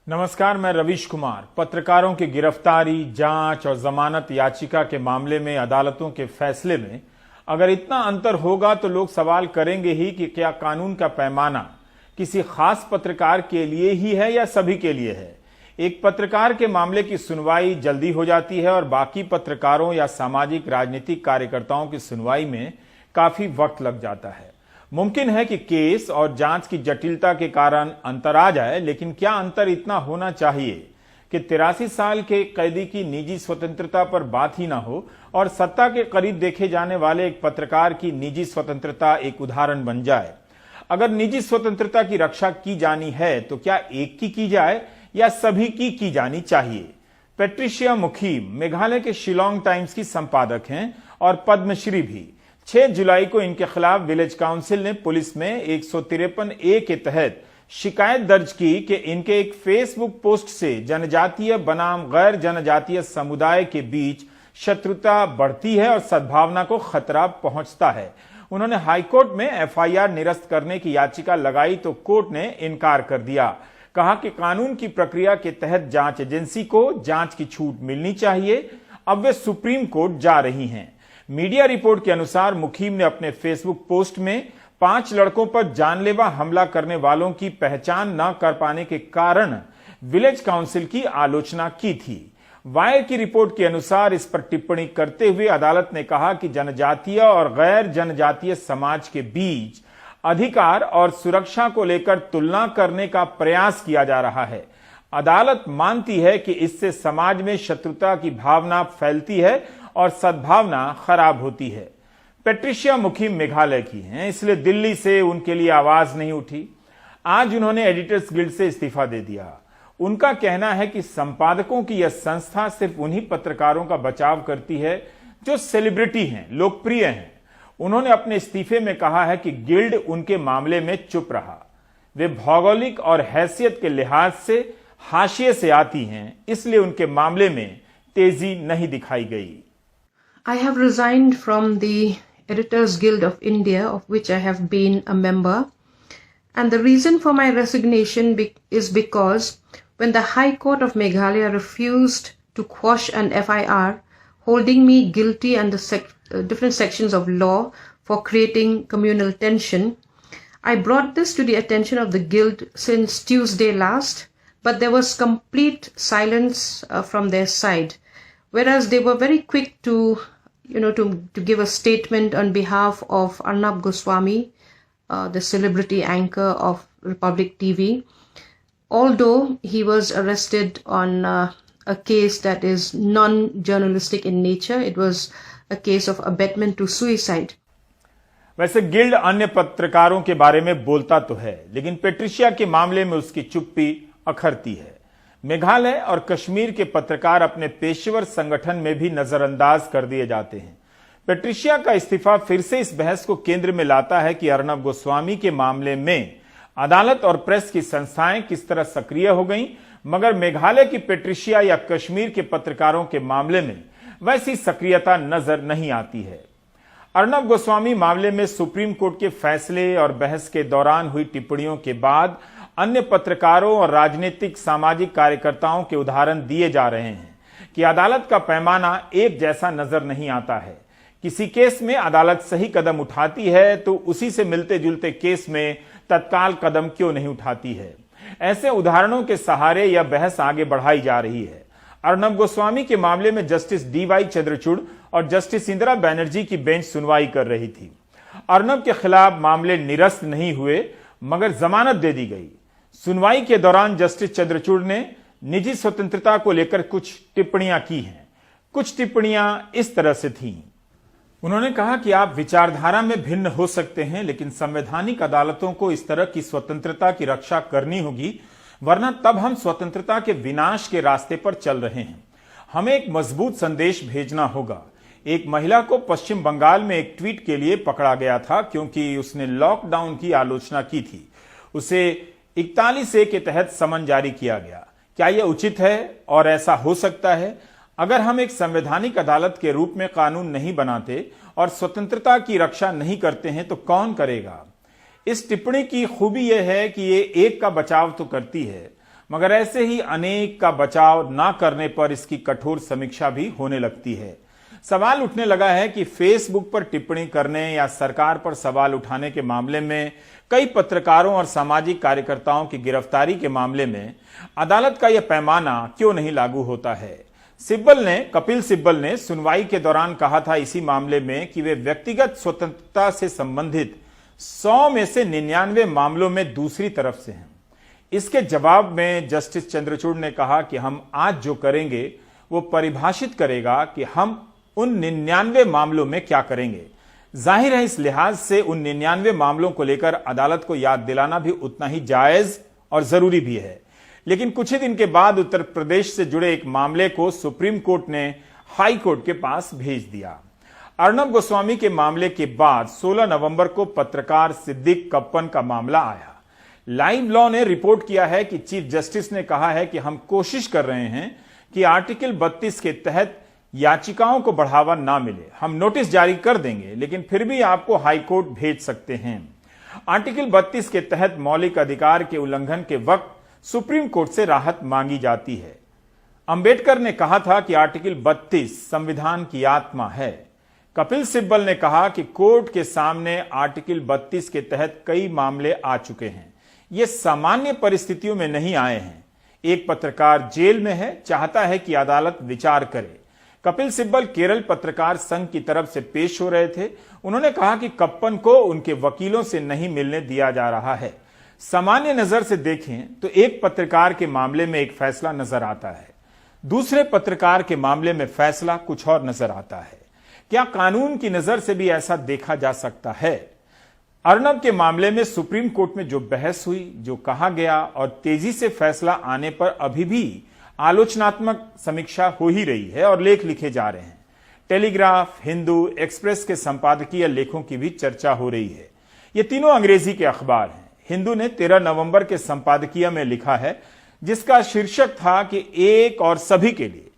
नमस्कार, मैं रवीश कुमार। पत्रकारों की गिरफ्तारी, जांच और जमानत याचिका के मामले में अदालतों के फैसले में अगर इतना अंतर होगा तो लोग सवाल करेंगे ही कि क्या कानून का पैमाना किसी खास पत्रकार के लिए ही है या सभी के लिए है। एक पत्रकार के मामले की सुनवाई जल्दी हो जाती है और बाकी पत्रकारों या सामाजिक राजनीतिक कार्यकर्ताओं की सुनवाई में काफी वक्त लग जाता है। मुमकिन है कि केस और जांच की जटिलता के कारण अंतर आ जाए, लेकिन क्या अंतर इतना होना चाहिए कि 83 साल के कैदी की निजी स्वतंत्रता पर बात ही ना हो और सत्ता के करीब देखे जाने वाले एक पत्रकार की निजी स्वतंत्रता एक उदाहरण बन जाए। अगर निजी स्वतंत्रता की रक्षा की जानी है तो क्या एक की जाए या सभी की जानी चाहिए। पैट्रिशिया मुखीम मेघालय के शिलोंग टाइम्स की संपादक हैं और पद्मश्री भी। 6 जुलाई को इनके खिलाफ विलेज काउंसिल ने पुलिस में 153A के तहत शिकायत दर्ज की कि इनके एक फेसबुक पोस्ट से जनजातीय बनाम गैर जनजातीय समुदाय के बीच शत्रुता बढ़ती है और सद्भावना को खतरा पहुंचता है। उन्होंने हाईकोर्ट में FIR निरस्त करने की याचिका लगाई तो कोर्ट ने इनकार कर दिया। कहा कि कानून की प्रक्रिया के तहत जांच एजेंसी को जांच की छूट मिलनी चाहिए। अब वे सुप्रीम कोर्ट जा रही हैं। मीडिया रिपोर्ट के अनुसार मुखीम ने अपने फेसबुक पोस्ट में 5 लड़कों पर जानलेवा हमला करने वालों की पहचान न कर पाने के कारण विलेज काउंसिल की आलोचना की थी। वायर की रिपोर्ट के अनुसार इस पर टिप्पणी करते हुए अदालत ने कहा कि जनजातीय और गैर जनजातीय समाज के बीच अधिकार और सुरक्षा को लेकर तुलना करने का प्रयास किया जा रहा है। अदालत मानती है कि इससे समाज में शत्रुता की भावना फैलती है और सद्भावना खराब होती है। पैट्रिशिया मुखीम मेघालय की हैं, इसलिए दिल्ली से उनके लिए आवाज नहीं उठी। आज उन्होंने एडिटर्स गिल्ड से इस्तीफा दे दिया। उनका कहना है कि संपादकों की यह संस्था सिर्फ उन्हीं पत्रकारों का बचाव करती है जो सेलिब्रिटी हैं, लोकप्रिय हैं। उन्होंने अपने इस्तीफे में कहा है कि गिल्ड उनके मामले में चुप रहा। वे भौगोलिक और हैसियत के लिहाज से हाशिए से आती हैं, इसलिए उनके मामले में तेजी नहीं दिखाई गई। I have resigned from the Editors Guild of India, of which I have been a member. And the reason for my resignation is because when the High Court of Meghalaya refused to quash an FIR holding me guilty under different sections of law for creating communal tension, I brought this to the attention of the Guild since Tuesday last, but there was complete silence from their side. Whereas they were very quick to give a statement on behalf of Arnab Goswami, the celebrity anchor of Republic TV. Although he was arrested on a case that is non-journalistic in nature, it was a case of abetment to suicide. वैसे guild अन्य पत्रकारों के बारे में बोलता तो है, लेकिन पैट्रिशिया के मामले में उसकी चुप्पी अखरती है। मेघालय और कश्मीर के पत्रकार अपने पेशेवर संगठन में भी नजरअंदाज कर दिए जाते हैं। पैट्रिशिया का इस्तीफा फिर से इस बहस को केंद्र में लाता है कि अर्नब गोस्वामी के मामले में अदालत और प्रेस की संस्थाएं किस तरह सक्रिय हो गईं, मगर मेघालय की पैट्रिशिया या कश्मीर के पत्रकारों के मामले में वैसी सक्रियता नजर नहीं आती है। अर्नब गोस्वामी मामले में सुप्रीम कोर्ट के फैसले और बहस के दौरान हुई टिप्पणियों के बाद अन्य पत्रकारों और राजनीतिक सामाजिक कार्यकर्ताओं के उदाहरण दिए जा रहे हैं कि अदालत का पैमाना एक जैसा नजर नहीं आता है। किसी केस में अदालत सही कदम उठाती है तो उसी से मिलते जुलते केस में तत्काल कदम क्यों नहीं उठाती है। ऐसे उदाहरणों के सहारे यह बहस आगे बढ़ाई जा रही है। अर्नब गोस्वामी के मामले में जस्टिस DY चंद्रचूड़ और जस्टिस इंदिरा बनर्जी की बेंच सुनवाई कर रही थी। अर्नब के खिलाफ मामले निरस्त नहीं हुए मगर जमानत दे दी गई। सुनवाई के दौरान जस्टिस चंद्रचूड़ ने निजी स्वतंत्रता को लेकर कुछ टिप्पणियां की हैं। कुछ टिप्पणियां इस तरह से थीं। उन्होंने कहा कि आप विचारधारा में भिन्न हो सकते हैं, लेकिन संवैधानिक अदालतों को इस तरह की स्वतंत्रता की रक्षा करनी होगी, वरना तब हम स्वतंत्रता के विनाश के रास्ते पर चल रहे हैं। हमें एक मजबूत संदेश भेजना होगा। एक महिला को पश्चिम बंगाल में एक ट्वीट के लिए पकड़ा गया था क्योंकि उसने लॉकडाउन की आलोचना की थी। उसे 41A के तहत समन जारी किया गया। क्या यह उचित है और ऐसा हो सकता है? अगर हम एक संवैधानिक अदालत के रूप में कानून नहीं बनाते और स्वतंत्रता की रक्षा नहीं करते हैं तो कौन करेगा? इस टिप्पणी की खूबी यह है कि ये एक का बचाव तो करती है मगर ऐसे ही अनेक का बचाव न करने पर इसकी कठोर समीक्षा भी होने लगती है। सवाल उठने लगा है कि फेसबुक पर टिप्पणी करने या सरकार पर सवाल उठाने के मामले में कई पत्रकारों और सामाजिक कार्यकर्ताओं की गिरफ्तारी के मामले में अदालत का यह पैमाना क्यों नहीं लागू होता है। कपिल सिब्बल ने सुनवाई के दौरान कहा था इसी मामले में कि वे व्यक्तिगत स्वतंत्रता से संबंधित 100 में से 99 मामलों में दूसरी तरफ से हैं। इसके जवाब में जस्टिस चंद्रचूड़ ने कहा कि हम आज जो करेंगे वो परिभाषित करेगा कि हम उन 99 मामलों में क्या करेंगे। जाहिर है इस लिहाज से उन 99 मामलों को लेकर अदालत को याद दिलाना भी उतना ही जायज और जरूरी भी है। लेकिन कुछ ही दिन के बाद उत्तर प्रदेश से जुड़े एक मामले को सुप्रीम कोर्ट ने हाई कोर्ट के पास भेज दिया। अर्नब गोस्वामी के मामले के बाद 16 नवंबर को पत्रकार सिद्दीक कप्पन का मामला आया। लाइव लॉ ने रिपोर्ट किया है कि चीफ जस्टिस ने कहा है कि हम कोशिश कर रहे हैं कि आर्टिकल 32 के तहत याचिकाओं को बढ़ावा ना मिले। हम नोटिस जारी कर देंगे लेकिन फिर भी आपको हाई कोर्ट भेज सकते हैं। आर्टिकल 32 के तहत मौलिक अधिकार के उल्लंघन के वक्त सुप्रीम कोर्ट से राहत मांगी जाती है। अंबेडकर ने कहा था कि आर्टिकल 32 संविधान की आत्मा है। कपिल सिब्बल ने कहा कि कोर्ट के सामने आर्टिकल 32 के तहत कई मामले आ चुके हैं, ये सामान्य परिस्थितियों में नहीं आए हैं। एक पत्रकार जेल में है, चाहता है कि अदालत विचार करे। कपिल सिब्बल केरल पत्रकार संघ की तरफ से पेश हो रहे थे। उन्होंने कहा कि कप्पन को उनके वकीलों से नहीं मिलने दिया जा रहा है। सामान्य नजर से देखें तो एक पत्रकार के मामले में एक फैसला नजर आता है, दूसरे पत्रकार के मामले में फैसला कुछ और नजर आता है। क्या कानून की नजर से भी ऐसा देखा जा सकता है? अर्नब के मामले में सुप्रीम कोर्ट में जो बहस हुई, जो कहा गया और तेजी से फैसला आने पर अभी भी आलोचनात्मक समीक्षा हो ही रही है और लेख लिखे जा रहे हैं। टेलीग्राफ, हिंदू, एक्सप्रेस के संपादकीय लेखों की भी चर्चा हो रही है। ये तीनों अंग्रेजी के अखबार हैं। हिंदू ने 13 नवंबर के संपादकीय में लिखा है, जिसका शीर्षक था कि एक और सभी के लिए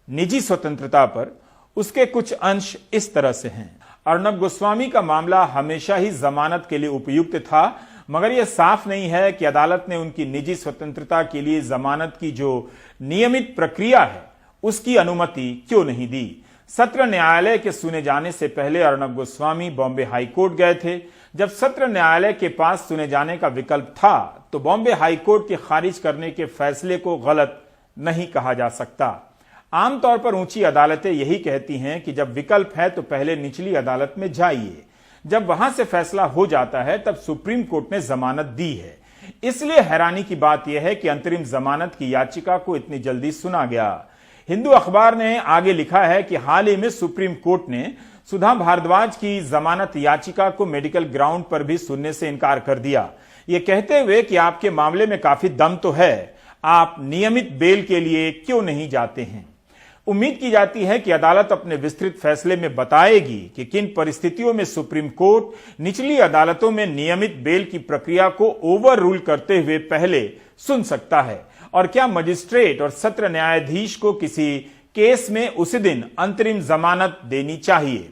निजी स्वतंत्रता पर उसके कुछ अंश इस तरह से हैं। अर्नब गोस्वामी का मामला हमेशा ही जमानत के लिए उपयुक्त था, मगर यह साफ नहीं है कि अदालत ने उनकी निजी स्वतंत्रता के लिए जमानत की जो नियमित प्रक्रिया है उसकी अनुमति क्यों नहीं दी। सत्र न्यायालय के सुने जाने से पहले अर्नब गोस्वामी बॉम्बे हाई कोर्ट गए थे। जब सत्र न्यायालय के पास सुने जाने का विकल्प था तो बॉम्बे हाई कोर्ट के खारिज करने के फैसले को गलत नहीं कहा जा सकता। आमतौर पर ऊंची अदालतें यही कहती हैं कि जब विकल्प है तो पहले निचली अदालत में जाइए। जब वहां से फैसला हो जाता है तब सुप्रीम कोर्ट ने जमानत दी है। इसलिए हैरानी की बात यह है कि अंतरिम जमानत की याचिका को इतनी जल्दी सुना गया। हिंदू अखबार ने आगे लिखा है कि हाल ही में सुप्रीम कोर्ट ने सुधा भारद्वाज की जमानत याचिका को मेडिकल ग्राउंड पर भी सुनने से इनकार कर दिया, ये कहते हुए कि आपके मामले में काफी दम तो है, आप नियमित बेल के लिए क्यों नहीं जाते हैं। उम्मीद की जाती है कि अदालत अपने विस्तृत फैसले में बताएगी कि किन परिस्थितियों में सुप्रीम कोर्ट निचली अदालतों में नियमित बेल की प्रक्रिया को ओवर रूल करते हुए पहले सुन सकता है और क्या मजिस्ट्रेट और सत्र न्यायाधीश को किसी केस में उसी दिन अंतरिम जमानत देनी चाहिए।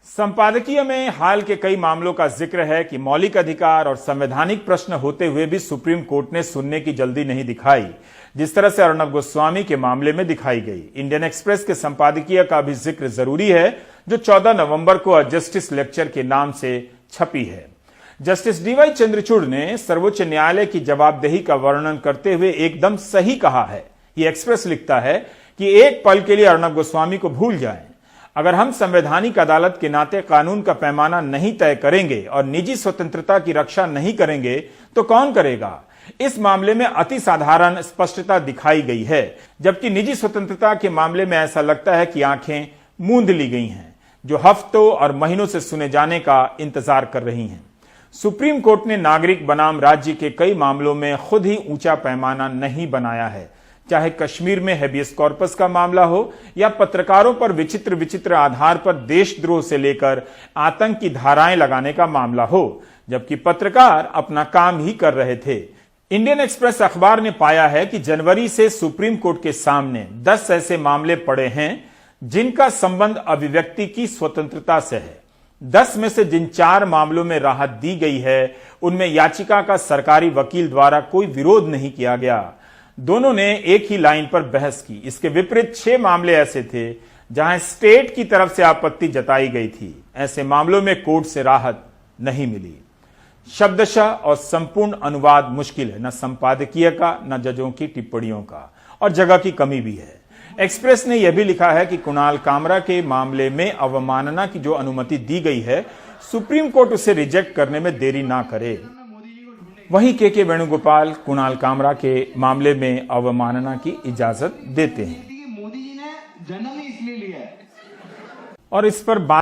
संपादकीय में हाल के कई मामलों का जिक्र है कि मौलिक अधिकार और संवैधानिक प्रश्न होते हुए भी सुप्रीम कोर्ट ने सुनने की जल्दी नहीं दिखाई, जिस तरह से अर्नब गोस्वामी के मामले में दिखाई गई। इंडियन एक्सप्रेस के संपादकीय का भी जिक्र जरूरी है, जो 14 नवंबर को जस्टिस लेक्चर के नाम से छपी है। जस्टिस डीवाई चंद्रचूड़ ने सर्वोच्च न्यायालय की जवाबदेही का वर्णन करते हुए एकदम सही कहा है। ये एक्सप्रेस लिखता है कि एक पल के लिए अर्नब गोस्वामी को भूल जाएं। अगर हम संवैधानिक अदालत के नाते कानून का पैमाना नहीं तय करेंगे और निजी स्वतंत्रता की रक्षा नहीं करेंगे तो कौन करेगा। इस मामले में अति साधारण स्पष्टता दिखाई गई है, जबकि निजी स्वतंत्रता के मामले में ऐसा लगता है कि आंखें मूंद ली गई हैं, जो हफ्तों और महीनों से सुने जाने का इंतजार कर रही हैं। सुप्रीम कोर्ट ने नागरिक बनाम राज्य के कई मामलों में खुद ही ऊंचा पैमाना नहीं बनाया है, चाहे कश्मीर में हेबियस कॉर्पस का मामला हो या पत्रकारों पर विचित्र आधार पर देशद्रोह से लेकर आतंक की धाराएं लगाने का मामला हो, जबकि पत्रकार अपना काम ही कर रहे थे। इंडियन एक्सप्रेस अखबार ने पाया है कि जनवरी से सुप्रीम कोर्ट के सामने 10 ऐसे मामले पड़े हैं जिनका संबंध अभिव्यक्ति की स्वतंत्रता से है। 10 में से जिन 4 मामलों में राहत दी गई है, उनमें याचिका का सरकारी वकील द्वारा कोई विरोध नहीं किया गया। दोनों ने एक ही लाइन पर बहस की। इसके विपरीत 6 मामले ऐसे थे जहां स्टेट की तरफ से आपत्ति जताई गई थी। ऐसे मामलों में कोर्ट से राहत नहीं मिली। शब्दशः और संपूर्ण अनुवाद मुश्किल है, न संपादकीय का, न जजों की टिप्पणियों का, और जगह की कमी भी है। एक्सप्रेस ने यह भी लिखा है कि कुणाल कामरा के मामले में अवमानना की जो अनुमति दी गई है, सुप्रीम कोर्ट उसे रिजेक्ट करने में देरी ना करे। वहीं के वेणुगोपाल कुणाल कामरा के मामले में अवमानना की इजाजत देते हैं मोदी जी ने जन्म ही इसलिए लिया है। और इस पर